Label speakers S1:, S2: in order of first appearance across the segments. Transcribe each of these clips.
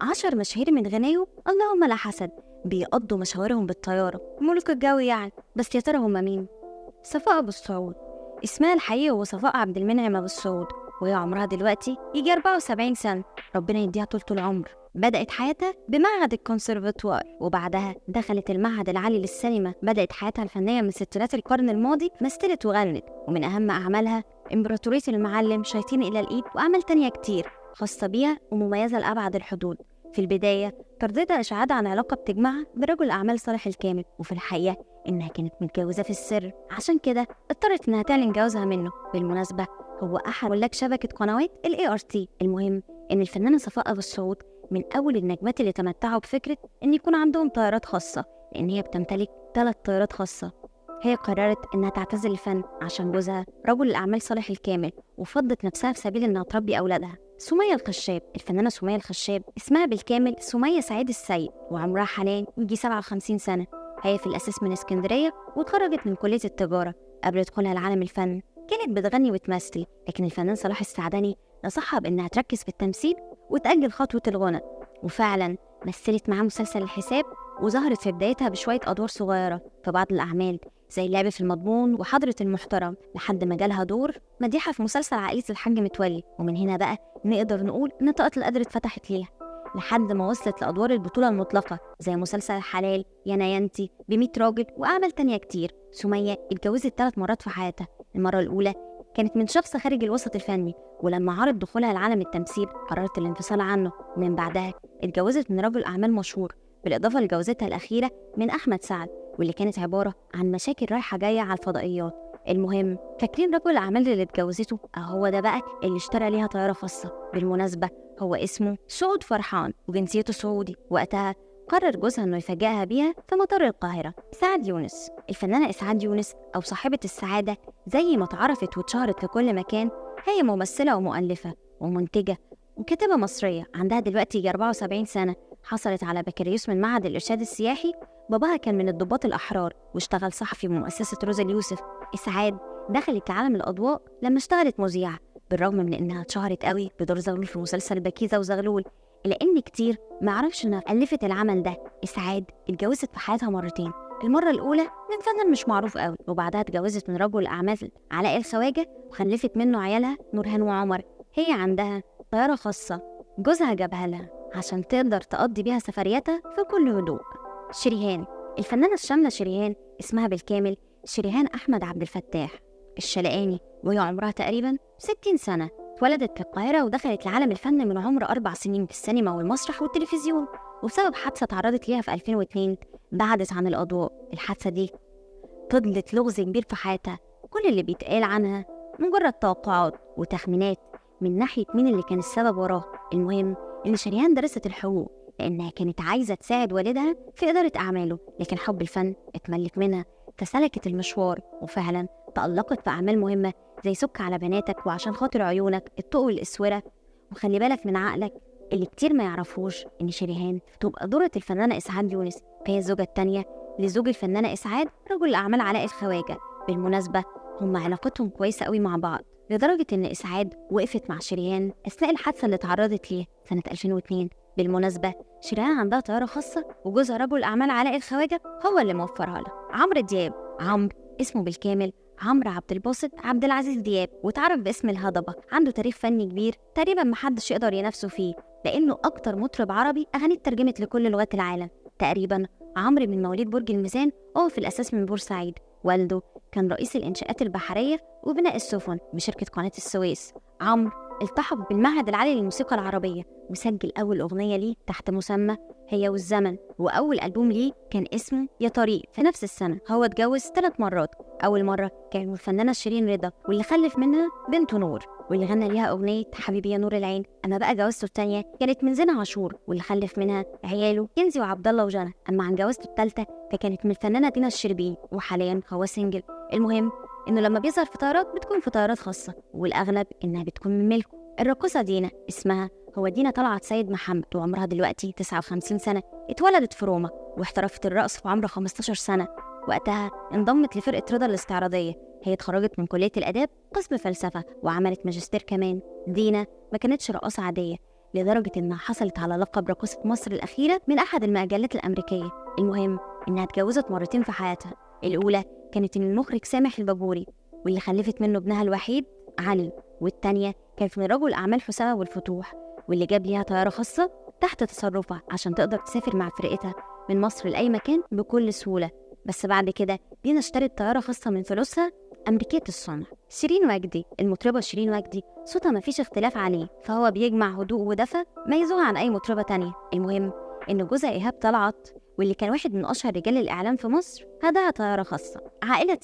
S1: 10 مشاهير من غناهم اللهم لا حسد بيقضوا مشاورهم بالطيارة، ملوك الجو يعني. بس يا ترى هما مين؟ صفاء أبو السعود. اسمها الحقيقي هو صفاء عبد المنعم أبو السعود، وهي عمرها دلوقتي يجي 74 سنة، ربنا يديها طولة العمر. بدأت حياتها بمعهد الكونسرفتوار، وبعدها دخلت المعهد العالي للسينما. بدأت حياتها الفنية من ستينات القرن الماضي، مثلت وغنت، ومن أهم أعمالها إمبراطورية المعلم، شياطين إلى الإيد، وأعمال تانية كتير خاصة بيها ومميزة لأبعد الحدود. في البداية ترددها إشاعات عن علاقة بتجمعها برجل أعمال صالح الكامل، وفي الحقيقة إنها كانت متجوزة في السر، عشان كده اضطرت إنها تعلن جوازها منه. بالمناسبة هو أحد ملاك شبكة قنوات ART. المهم إن الفنانة صفاء أبو السعود من أول النجمات اللي تمتعوا بفكرة إن يكون عندهم طيارات خاصة، لأن هي بتمتلك 3 طيارات خاصة. هي قررت إنها تعتزل الفن عشان جوزها رجل الأعمال صالح الكامل، وفضت نفسها في سبيل إنها تربي أولادها. سمية الخشاب. الفنانة سمية الخشاب اسمها بالكامل سمية سعيد السيد، وعمرها حاليا يجي 57 سنة. هي في الأساس من اسكندرية، واتخرجت من كلية التجارة. قبل دخولها لعالم الفن كانت بتغني وتمثل، لكن الفنان صلاح السعدني نصحها بإنها تركز في التمثيل وتأجل خطوة الغنى. وفعلا مثلت معاه مسلسل الحساب، وظهرت في بدايتها بشوية أدوار صغيرة في بعض الأعمال زي اللعب في المضمون وحضرة المحترم، لحد ما جالها دور مديحة في مسلسل عائلة الحاج متولي. ومن هنا بقى نقدر نقول إن طاقة القدر اتفتحت ليها، لحد ما وصلت لأدوار البطولة المطلقة زي مسلسل الحلال، يانا يانتي، ب100 راجل، وأعمال تانية كتير. سمية اتجوزت 3 مرات في حياتها. المرة الأولى كانت من شخص خارج الوسط الفني، ولما عرض دخولها لعالم التمثيل قررت الانفصال عنه. ومن بعدها اتجوزت من رجل أعمال مشهور، بالإضافة لجوازتها الأخيرة من أحمد سعد، واللي كانت عبارة عن مشاكل رايحة جاية على الفضائيات. المهم فاكرين رجل الأعمال اللي اتجوزته؟ هو ده بقى اللي اشترى ليها طيارة خاصة. بالمناسبة هو اسمه سعود فرحان، وجنسيته سعودي. وقتها قرر جوزها إنه يفاجئها بيها في مطار القاهرة. إسعاد يونس. الفنانة إسعاد يونس أو صاحبة السعادة زي ما اتعرفت واتشهرت في كل مكان، هي ممثلة ومؤلفة ومنتجة وكاتبة مصرية، عندها دلوقتي يجي 74 سنة. حصلت على بكالوريوس من معهد الإرشاد السياحي. باباها كان من الضباط الأحرار، واشتغل صحفي من مؤسسة روزا اليوسف. إسعاد دخلت لعالم الأضواء لما اشتغلت مذيعة، بالرغم من إنها اتشهرت قوي بدور زغلول في مسلسل بكيزة وزغلول، إلا إن كتير ما عرفش إنها ألفت العمل ده. إسعاد اتجوزت في حياتها مرتين. المرة الأولى من فنان مش معروف قوي، وبعدها اتجوزت من رجل أعمال علاء الخواجة، وخلفت منه عيالها نورهان وعمر. هي عندها طيارة خاصة جوزها جابها لها عشان تقدر تقضي بيها سفرياتها في كل هدوء. شريهان. الفنانة الشاملة شريهان اسمها بالكامل شريهان أحمد عبد الفتاح الشلقاني، وهي عمرها تقريبا 60 سنة. اتولدت في القاهرة، ودخلت لعالم الفن من عمر 4 سنين في السينما والمسرح والتلفزيون، وبسبب حادثة تعرضت ليها في 2002 بعدت عن الأضواء. الحادثة دي فضلت لغز كبير في حياتها، كل اللي بيتقال عنها مجرد توقعات وتخمينات من ناحية مين اللي كان السبب وراه. المهم إن شريهان درست الحقوق لأنها كانت عايزة تساعد والدها في إدارة أعماله، لكن حب الفن اتملك منها، فسلكت المشوار وفعلا تألقت في أعمال مهمة زي سك على بناتك، وعشان خاطر عيونك، الطوق والإسورة، وخلي بالك من عقلك. اللي كتير ما يعرفوش إن شريهان تبقى دورة الفنانة إسعاد يونس، فهي الزوجة التانية لزوج الفنانة إسعاد رجل الأعمال علاء الخواجة. بالمناسبة هم علاقتهم كويسة قوي مع بعض، لدرجة إن إسعاد وقفت مع شريهان أثناء الحادثة اللي تعرضت ليه سنة 2002. بالمناسبة شريهان عندها طيارة خاصة، وجوزها رجل أعمال علاء الخواجة هو اللي موفرها لها. عمرو دياب. عمرو اسمه بالكامل عمرو عبد الباسط عبد العزيز دياب، واتعرف باسم الهضبة. عنده تاريخ فني كبير تقريبا محدش يقدر ينافسه فيه، لأنه أكتر مطرب عربي أغانيه اترجمت لكل لغات العالم تقريبا. عمرو من مواليد برج الميزان، هو في الأساس من بورسعيد. والده كان رئيس الإنشاءات البحرية وبناء السفن بشركة قناة السويس. عمرو التحق بالمعهد العالي للموسيقى العربية، وسجل أول أغنية ليه تحت مسمى هي والزمن، وأول ألبوم ليه كان اسمه يا طريق. في نفس السنة هو اتجوز 3 مرات. أول مرة كانت من الفنانة شيرين رضا، واللي خلف منها بنته نور، واللي غنى ليها أغنية حبيبي يا نور العين. أما بقى جوازته التانية كانت من زينة عاشور، واللي خلف منها عياله كنزي وعبد الله وجنى. أما عن جوازته التالتة فكانت من الفنانة دينا الشربيني، وحاليا هو سنجل. المهم إنه لما بيظهر في طيارات بتكون في طيارات خاصة، والأغلب إنها بتكون من ملكه. الراقصة دينا اسمها هو دينا طلعت سيد محمد، وعمرها دلوقتي 59 سنة. اتولدت في روما، واحترفت الرقص في عمر 15 سنة. وقتها انضمت لفرقة رضا الاستعراضية. هي اتخرجت من كلية الآداب قسم فلسفة، وعملت ماجستير كمان. دينا ما كانتش رقاصة عادية، لدرجة إنها حصلت على لقب راقصة مصر الأخيرة من أحد المجلات الأمريكية. المهم إنها اتجوزت مرتين في حياتها. الأولى كانت من المخرج سامح البابوري واللي خلفت منه ابنها الوحيد علي، والتانية كانت من رجل أعمال حسام أبو الفتوح واللي جاب ليها طيارة خاصة تحت تصرفها عشان تقدر تسافر مع فرقتها من مصر لأي مكان بكل سهولة. بس بعد كده دينا اشترت طيارة خاصة من فلوسها أمريكية الصنع. شيرين وجدي، المطربة شيرين وجدي، صوتها مفيش اختلاف عليه، فهو بيجمع هدوء ودفى ما يزوغ عن أي مطربة تانية. المهم إن جوزها إيهاب طلعت واللي كان واحد من أشهر رجال الإعلام في مصر هداها طيارة خاصة. عائلة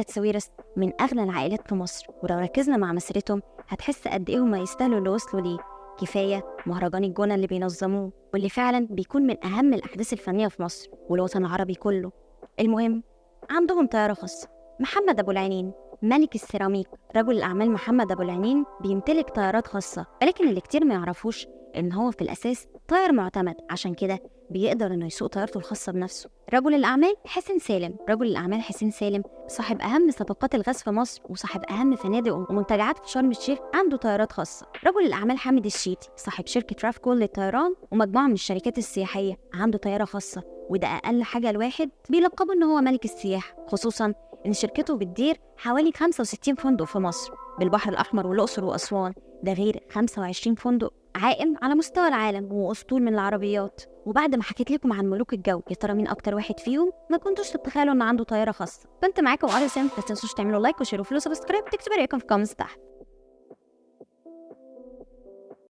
S1: ساويرس من أغنى العائلات في مصر، ولو ركزنا مع مسيرتهم هتحس قد إيه هما يستاهلوا اللي وصلوا ليه. كفاية مهرجان الجونة اللي بينظموه واللي فعلا بيكون من أهم الأحداث الفنية في مصر والوطن العربي كله. المهم عندهم طيارة خاصة. محمد أبو العينين ملك السيراميك، رجل الأعمال محمد أبو العينين بيمتلك طيارات خاصة، ولكن اللي كتير ما يعرفوش إن هو في الأساس طائر معتمد، عشان كده بيقدر إنه يسوق طيارته الخاصة بنفسه. رجل الأعمال حسين سالم صاحب أهم صفقات الغاز في مصر وصاحب أهم فنادق ومنتجعات في شرم الشيخ عنده طيارات خاصة. رجل الأعمال حامد الشيتي صاحب شركة رافكول للطيران ومجموعة من الشركات السياحية عنده طيارة خاصة، وده أقل حاجة الواحد بيلقبه إن هو ملك السياحة، خصوصاً إن شركته بتدير حوالي 65 فندق في مصر بالبحر الأحمر والأقصر وأسوان، ده غير 25 فندق عائم على مستوى العالم وأسطول من العربيات. وبعد ما حكيت لكم عن ملوك الجو، يا ترى مين أكتر واحد فيهم ما كنتوش تتخيلوا إن عنده طيارة خاصة؟ كنت معاكم أريا سام، ما تنسوش تعملوا لايك وشير وفولو وسبسكرايب، تكتبوا رأيكم في كومنتس تحت.